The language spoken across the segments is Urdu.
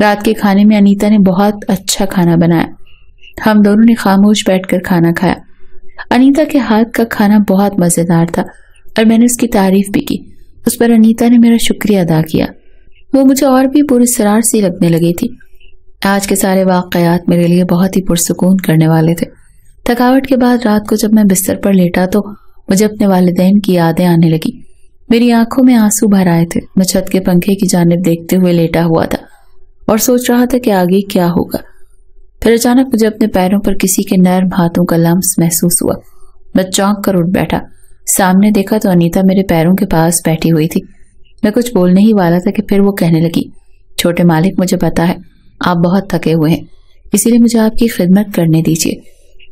رات کے کھانے میں انیتا نے بہت اچھا کھانا بنایا. ہم دونوں نے خاموش بیٹھ کر کھانا کھایا. انیتا کے ہاتھ کا کھانا بہت مزیدار تھا اور میں نے اس کی تعریف بھی کی. اس پر انیتا نے میرا شکریہ ادا کیا. وہ مجھے اور بھی پراسرار سی لگنے لگی تھی. آج کے سارے واقعات میرے لیے بہت ہی پرسکون کرنے والے تھے. تھکاوٹ کے بعد رات کو جب میں بستر پر لیٹا تو مجھے اپنے والدین کی یادیں آنے لگی. میری آنکھوں میں آنسو بھر آئے تھے. میں چھت کے پنکھے کی جانب دیکھتے ہوئے لیٹا ہوا تھا اور سوچ رہا تھا کہ آگے کیا ہوگا. پھر اچانک مجھے اپنے پیروں پر کسی کے نرم ہاتھوں کا لمس محسوس ہوا. میں چونک کر اٹھ بیٹھا. سامنے دیکھا تو انیتا میرے پیروں کے پاس بیٹھی ہوئی تھی. میں کچھ بولنے ہی والا تھا کہ پھر وہ کہنے لگی, چھوٹے مالک, مجھے پتا ہے آپ بہت تھکے ہوئے ہیں, اسی لیے مجھے آپ کی خدمت کرنے دیجیے.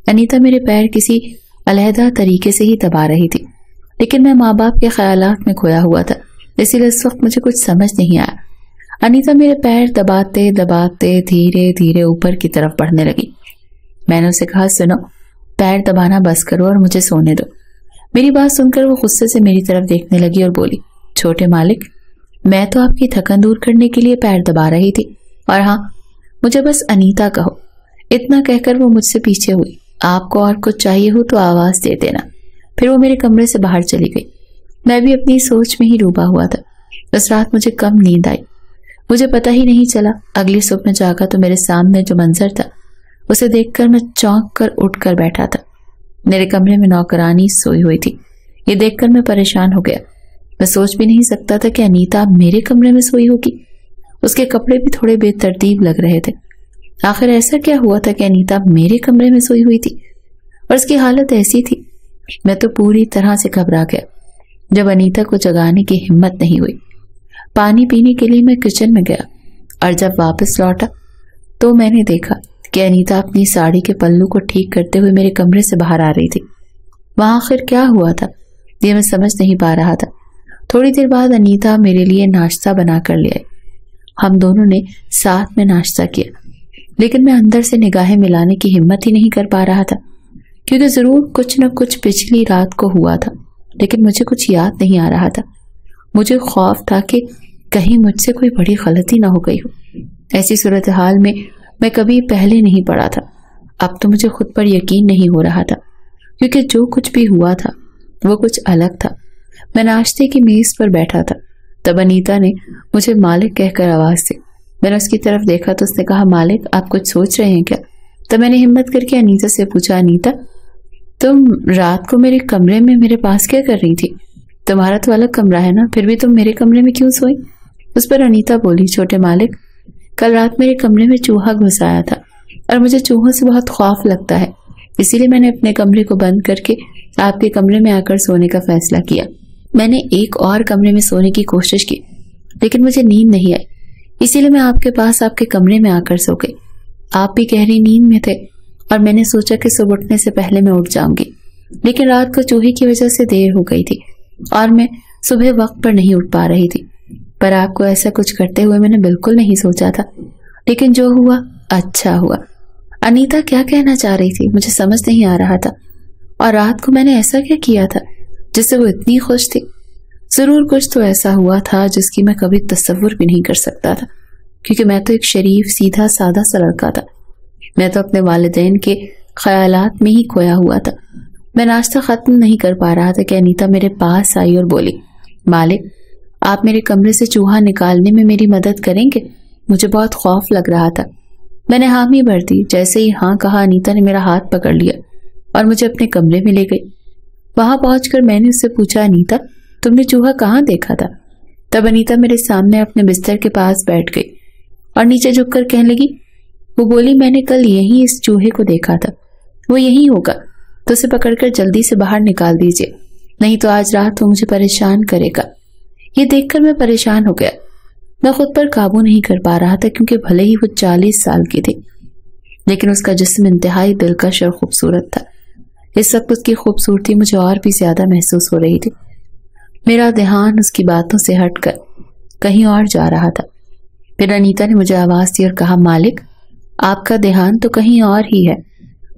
انیتا میرے پیر کسی علیحدہ طریقے سے ہی دبا رہی تھی, لیکن میں ماں باپ کے خیالات میں کھویا ہوا تھا, اسی لیے اس وقت مجھے کچھ سمجھ نہیں آیا. انیتا میرے پیر دباتے دباتے دھیرے دھیرے اوپر کی طرف بڑھنے لگی. میں نے اسے کہا, سنو, پیر دبانا بس کرو اور مجھے سونے دو. میری بات سن کر وہ غصے سے میری طرف دیکھنے لگی اور بولی, چھوٹے مالک, میں تو آپ کی تھکن دور کرنے کے لیے پیر دبا رہی تھی, اور ہاں, مجھے بس انیتا کہو. اتنا کہہ کر وہ مجھ سے پیچھے ہوئی. آپ کو اور کچھ چاہیے ہو تو آواز دے دینا. پھر وہ میرے کمرے سے باہر چلی گئی. میں بھی اپنی سوچ میں ہی ڈوبا ہوا تھا. اس رات مجھے کم نیند آئی. مجھے پتہ ہی نہیں چلا. اگلی صبح میں جاگا تو میرے سامنے جو منظر تھا اسے دیکھ کر میں چونک کر اٹھ کر بیٹھا تھا. میرے کمرے میں نوکرانی سوئی ہوئی تھی. یہ دیکھ کر میں پریشان ہو گیا. میں سوچ بھی نہیں سکتا تھا کہ انیتا میرے کمرے میں سوئی ہوگی. اس کے کپڑے بھی تھوڑے بے ترتیب لگ رہے تھے. آخر ایسا کیا ہوا تھا کہ انیتا میرے کمرے میں سوئی ہوئی تھی, اور اس کی حالت ایسی تھی. میں تو پوری طرح سے گھبرا گیا. جب انیتا کو جگانے کی ہمت نہیں ہوئی, پانی پینے کے لیے میں کچن میں گیا, اور جب واپس لوٹا تو میں نے دیکھا کہ انیتا اپنی ساڑی کے پلو کو ٹھیک کرتے ہوئے میرے کمرے سے باہر آ رہی تھی. وہاں آخر کیا ہوا تھا یہ میں سمجھ نہیں پا رہا تھا. تھوڑی دیر بعد انیتا میرے لیے ناشتہ بنا کر لے آئی. ہم دونوں نے ساتھ میں ناشتہ کیا, لیکن میں اندر سے نگاہیں ملانے کی ہمت ہی نہیں کر پا رہا تھا, کیونکہ ضرور کچھ نہ کچھ پچھلی رات کو ہوا تھا, لیکن مجھے کچھ یاد نہیں آ رہا تھا. مجھے خوف تھا کہ کہیں مجھ سے کوئی بڑی غلطی نہ ہو گئی ہو. ایسی صورتحال میں کبھی پہلے نہیں پڑا تھا. اب تو مجھے خود پر یقین نہیں ہو رہا تھا, کیونکہ جو کچھ بھی ہوا تھا وہ کچھ الگ تھا. میں ناشتے کی میز پر بیٹھا تھا. تب انیتا نے مجھے مالک کہہ کر آواز دی. میں نے اس کی طرف دیکھا تو اس نے کہا, مالک, آپ کچھ سوچ رہے ہیں کیا؟ تب میں نے ہمت کر کے انیتا سے پوچھا, انیتا, تم رات کو میرے کمرے میں میرے پاس کیا کر رہی تھی؟ تمہارا تو الگ کمرہ ہے نا, پھر بھی تم میرے کمرے میں کیوں سوئی؟ اس پر انیتا بولی, چھوٹے مالک, کل رات میرے کمرے میں چوہا گھس آیا تھا, اور مجھے چوہوں سے بہت خوف لگتا ہے, اسی لیے میں نے اپنے کمرے کو بند کر کے آپ کے کمرے میں آ کر سونے کا فیصلہ کیا. میں نے ایک اور کمرے میں سونے کی کوشش کی, لیکن مجھے نیند نہیں آئی, اسی لیے میں آپ کے پاس آپ کے کمرے میں آ کر سو گئی. آپ بھی گہری نیند میں تھے, اور میں نے سوچا کہ صبح اٹھنے سے پہلے میں اٹھ جاؤں گی, لیکن رات کو چوہے کی وجہ سے دیر ہو گئی تھی, اور میں صبح وقت پر نہیں اٹھ پا رہی تھی. پر آپ کو ایسا کچھ کرتے ہوئے میں نے بالکل نہیں سوچا تھا, لیکن جو ہوا اچھا ہوا. انیتا کیا کہنا چاہ رہی تھی مجھے سمجھ نہیں آ رہا تھا, اور رات کو میں نے ایسا کیا کیا تھا جس سے وہ اتنی خوش تھی؟ ضرور کچھ تو ایسا ہوا تھا جس کی میں کبھی تصور بھی نہیں کر سکتا تھا, کیونکہ میں تو ایک شریف, سیدھا سادہ سا لڑکا تھا. میں تو اپنے والدین کے خیالات میں ہی کھویا ہوا تھا. میں ناشتہ ختم نہیں کر پا رہا تھا کہ انیتا میرے پاس آئی اور بولی, مالک, آپ میرے کمرے سے چوہا نکالنے میں میری مدد کریں گے؟ مجھے بہت خوف لگ رہا تھا. میں نے حامی بھر دی. جیسے ہی ہاں کہا, انیتا نے میرا ہاتھ پکڑ لیا اور مجھے اپنے کمرے میں لے گئی. وہاں پہنچ کر میں نے اس سے پوچھا, انیتا, تم نے چوہا کہاں دیکھا تھا؟ تب انیتا میرے سامنے اپنے بستر کے پاس بیٹھ گئی اور نیچے جھک کر کہنے لگی, وہ بولی, میں نے کل یہیں اس چوہے کو دیکھا تھا, وہ یہیں ہوگا, تو اسے پکڑ کر جلدی سے باہر نکال دیجیے, نہیں تو آج رات وہ مجھے پریشان کرے گا. یہ دیکھ کر میں پریشان ہو گیا. میں خود پر قابو نہیں کر پا رہا تھا, کیونکہ بھلے ہی وہ 40 سال کی تھی, لیکن اس کا جسم انتہائی دلکش اور خوبصورت تھا. اس وقت اس کی خوبصورتی مجھے اور بھی زیادہ محسوس ہو رہی تھی. میرا دھیان اس کی باتوں سے ہٹ کر کہیں اور جا رہا تھا. پھر انیتا نے مجھے آواز دی اور کہا, مالک, آپ کا دھیان تو کہیں اور ہی ہے,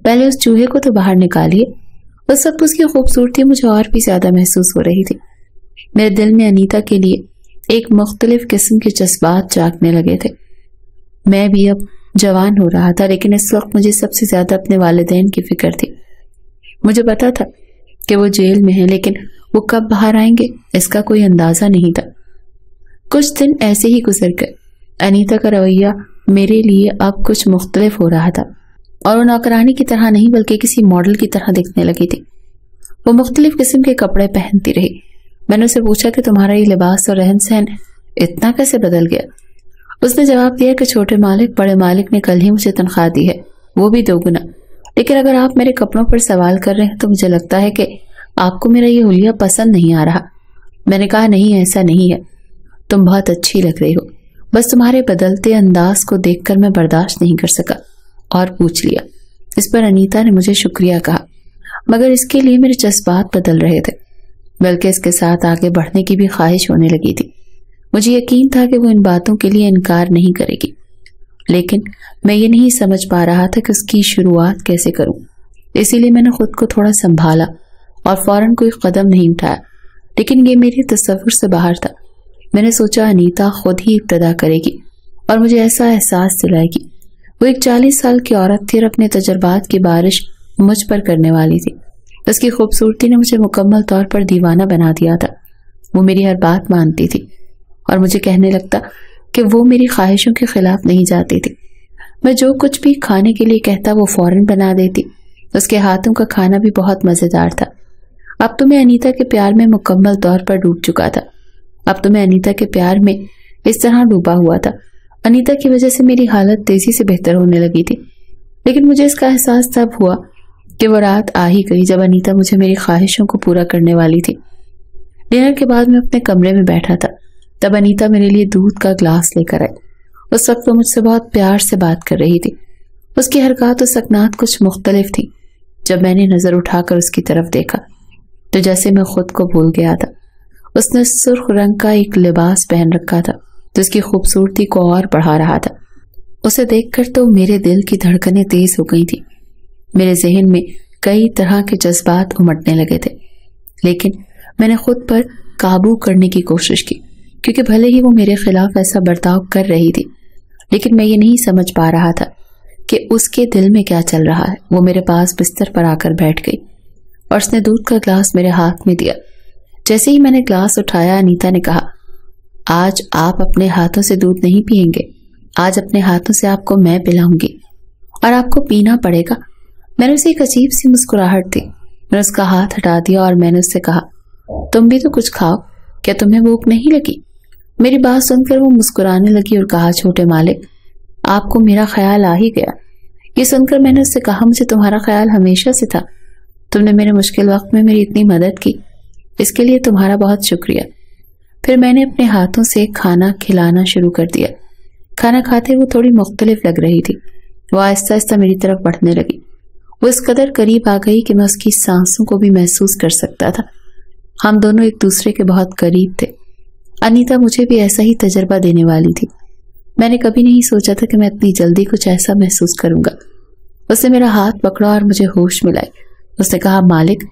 پہلے اس چوہے کو تو باہر نکالیے. اس وقت اس کی خوبصورتی مجھے اور بھی زیادہ محسوس ہو رہی تھی. میرے دل میں انیتا کے لیے ایک مختلف قسم کے جذبات جاگنے لگے تھے. میں بھی اب جوان ہو رہا تھا، لیکن اس وقت مجھے سب سے زیادہ اپنے والدین کی فکر تھی۔ مجھے پتا تھا کہ وہ جیل میں ہیں، لیکن وہ کب باہر آئیں گے اس کا کوئی اندازہ نہیں تھا۔ کچھ دن ایسے ہی گزر گئے۔ انیتا کا رویہ میرے لیے اب کچھ مختلف ہو رہا تھا، اور وہ نوکرانی کی طرح نہیں بلکہ کسی ماڈل کی طرح دکھنے لگی تھی۔ وہ مختلف قسم کے کپڑے پہنتی رہی۔ میں نے اسے پوچھا کہ تمہارا یہ لباس اور رہن سہن اتنا کیسے بدل گیا؟ اس نے جواب دیا کہ چھوٹے مالک بڑے مالک نے کل ہی مجھے تنخواہ دی ہے، وہ بھی 2 گنا۔ لیکن اگر آپ میرے کپڑوں پر سوال کر رہے ہیں تو مجھے لگتا ہے کہ آپ کو میرا یہ حلیہ پسند نہیں آ رہا۔ میں نے کہا نہیں، ایسا نہیں ہے، تم بہت اچھی لگ رہی ہو، بس تمہارے بدلتے انداز کو دیکھ کر میں برداشت نہیں کر سکا اور پوچھ لیا۔ اس پر انیتا نے مجھے شکریہ کہا، مگر اس کے لیے میرے جذبات بدل رہے تھے، بلکہ اس کے ساتھ آگے بڑھنے کی بھی خواہش ہونے لگی تھی۔ مجھے یقین تھا کہ وہ ان باتوں کے لیے انکار نہیں کرے گی، لیکن میں یہ نہیں سمجھ پا رہا تھا کہ اس کی شروعات کیسے کروں۔ اسی لیے میں نے خود کو تھوڑا سنبھالا اور فوراً کوئی قدم نہیں اٹھایا، لیکن یہ میرے تصور سے باہر تھا۔ میں نے سوچا انیتا خود ہی ابتدا کرے گی اور مجھے ایسا احساس دلائے گی۔ وہ ایک 40 سال کی عورت تھی اور اپنے تجربات کی بارش مجھ پر کرنے والی تھی۔ اس کی خوبصورتی نے مجھے مکمل طور پر دیوانہ بنا دیا تھا۔ وہ میری ہر بات مانتی تھی اور مجھے کہنے لگتا کہ وہ میری خواہشوں کے خلاف نہیں جاتی تھی۔ میں جو کچھ بھی کھانے کے لیے کہتا وہ فوراً بنا دیتی۔ اس کے ہاتھوں کا کھانا بھی بہت مزیدار تھا۔ اب تو میں انیتا کے پیار میں مکمل طور پر ڈوب چکا تھا۔ اب تو میں انیتا کے پیار میں اس طرح ڈوبا ہوا تھا۔ انیتا کی وجہ سے میری حالت تیزی سے بہتر ہونے لگی تھی، لیکن مجھے اس کا احساس تب ہوا کہ وہ رات آ ہی گئی جب انیتا مجھے میری خواہشوں کو پورا کرنے والی تھی۔ ڈنر کے بعد میں اپنے کمرے میں بیٹھا تھا، تب انیتا میرے لیے دودھ کا گلاس لے کر آئی۔ اس وقت وہ مجھ سے بہت پیار سے بات کر رہی تھی۔ اس کی حرکات و سکنات کچھ مختلف تھی۔ جب میں نے نظر اٹھا کر اس کی طرف دیکھا تو جیسے میں خود کو بھول گیا تھا۔ اس نے سرخ رنگ کا ایک لباس پہن رکھا تھا جو اس کی خوبصورتی کو اور بڑھا رہا تھا۔ اسے دیکھ کر تو میرے دل کی دھڑکنیں تیز ہو گئی تھیں۔ میرے ذہن میں کئی طرح کے جذبات امٹنے لگے تھے، لیکن میں نے خود پر قابو کرنے کی کوشش کی، کیونکہ بھلے ہی وہ میرے خلاف ایسا برتاؤ کر رہی تھی، لیکن میں یہ نہیں سمجھ پا رہا تھا کہ اس کے دل میں کیا چل رہا ہے۔ وہ میرے پاس بستر پر آ کر بیٹھ گئی اور اس نے دودھ کا گلاس میرے ہاتھ میں دیا۔ جیسے ہی میں نے گلاس اٹھایا، انیتا نے کہا، آج آپ اپنے ہاتھوں سے دودھ نہیں پیئیں گے، آج اپنے ہاتھوں سے آپ کو میں پلاؤں گی اور آپ کو پینا پڑے گا۔ میں نے اسے ایک عجیب سی مسکراہٹ دی۔ میں نے اس کا ہاتھ ہٹا دیا اور میں نے اس سے کہا، تم بھی تو کچھ کھاؤ، کیا تمہیں بھوک نہیں لگی؟ میری بات سن کر وہ مسکرانے لگی اور کہا، چھوٹے مالک، آپ کو میرا خیال آ ہی گیا۔ یہ سن کر میں نے اس سے کہا، مجھے تمہارا خیال ہمیشہ سے تھا، تم نے میرے مشکل وقت میں میری اتنی مدد کی، اس کے لیے تمہارا بہت شکریہ۔ پھر میں نے اپنے ہاتھوں سے کھانا کھلانا شروع کر دیا۔ کھانا کھاتے وہ تھوڑی مختلف لگ رہی تھی۔ وہ آہستہ آہستہ میری طرف بڑھنے لگی۔ وہ اس قدر قریب آ گئی کہ میں اس کی سانسوں کو بھی محسوس کر سکتا تھا۔ ہم دونوں ایک دوسرے کے بہت قریب تھے۔ انیتا مجھے بھی ایسا ہی تجربہ دینے والی تھی۔ میں نے کبھی نہیں سوچا تھا کہ میں اتنی جلدی کچھ ایسا محسوس کروں گا۔ اس نے میرا ہاتھ پکڑا اور مجھے ہوش ملائی۔ اس نے کہا، مالک،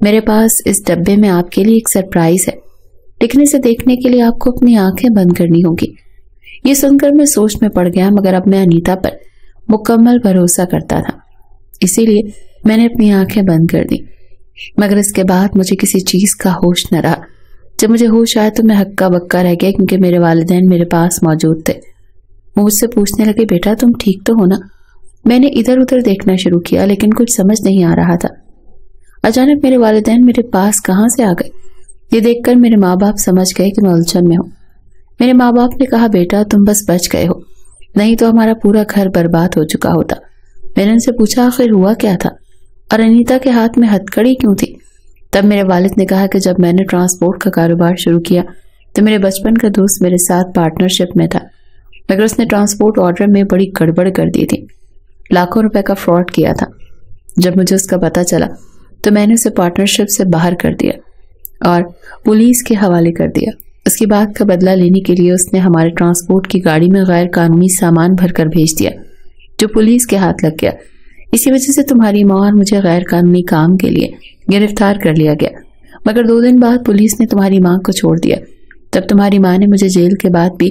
میرے پاس اس ڈبے میں آپ کے لیے ایک سرپرائز ہے، لیکن اسے دیکھنے کے لیے آپ کو اپنی آنکھیں بند کرنی ہوگی۔ یہ سن کر میں سوچ میں پڑ گیا، مگر اب میں انیتا پر مکمل بھروسہ کرتا تھا، اسی لیے میں نے اپنی آنکھیں بند کر دی۔ مگر اس کے بعد مجھے کسی چیز کا ہوش نہ رہا۔ جب مجھے ہوش آیا تو میں ہکا بکا رہ گیا، کیونکہ میرے والدین میرے پاس موجود تھے۔ وہ مجھ سے پوچھنے لگے، بیٹا تم ٹھیک تو ہو نا؟ میں نے ادھر ادھر دیکھنا شروع کیا، لیکن کچھ سمجھ نہیں آ رہا تھا۔ اچانک میرے والدین میرے پاس کہاں سے آ گئے؟ یہ دیکھ کر میرے ماں باپ سمجھ گئے کہ میں الجھن میں ہوں۔ میرے ماں باپ نے کہا، بیٹا تم بس بچ گئے ہو، نہیں تو ہمارا پورا گھر برباد ہو چکا ہوتا۔ میں نے ان سے پوچھا، آخر ہوا کیا تھا اور انیتا کے ہاتھ میں ہتھکڑی کیوں تھی؟ تب میرے والد نے کہا کہ جب میں نے ٹرانسپورٹ کا کاروبار شروع کیا تو میرے بچپن کا دوست میرے ساتھ پارٹنرشپ میں تھا، مگر اس نے ٹرانسپورٹ آرڈر میں بڑی گڑبڑ کر دی تھی، لاکھوں روپے کا فراڈ کیا تھا۔ جب مجھے اس کا پتہ چلا تو میں نے اسے پارٹنرشپ سے باہر کر دیا اور پولیس کے حوالے کر دیا۔ اس کی بات کا بدلہ لینے کے لیے اس نے ہمارے ٹرانسپورٹ کی گاڑی میں غیر قانونی سامان بھر کر بھیج دیا، جو پولیس کے ہاتھ لگ گیا۔ اسی وجہ سے تمہاری ماں اور مجھے غیر قانونی کام کے لیے گرفتار کر لیا گیا، مگر 2 دن بعد پولیس نے تمہاری ماں کو چھوڑ دیا۔ تب تمہاری ماں نے مجھے جیل کے بعد بھی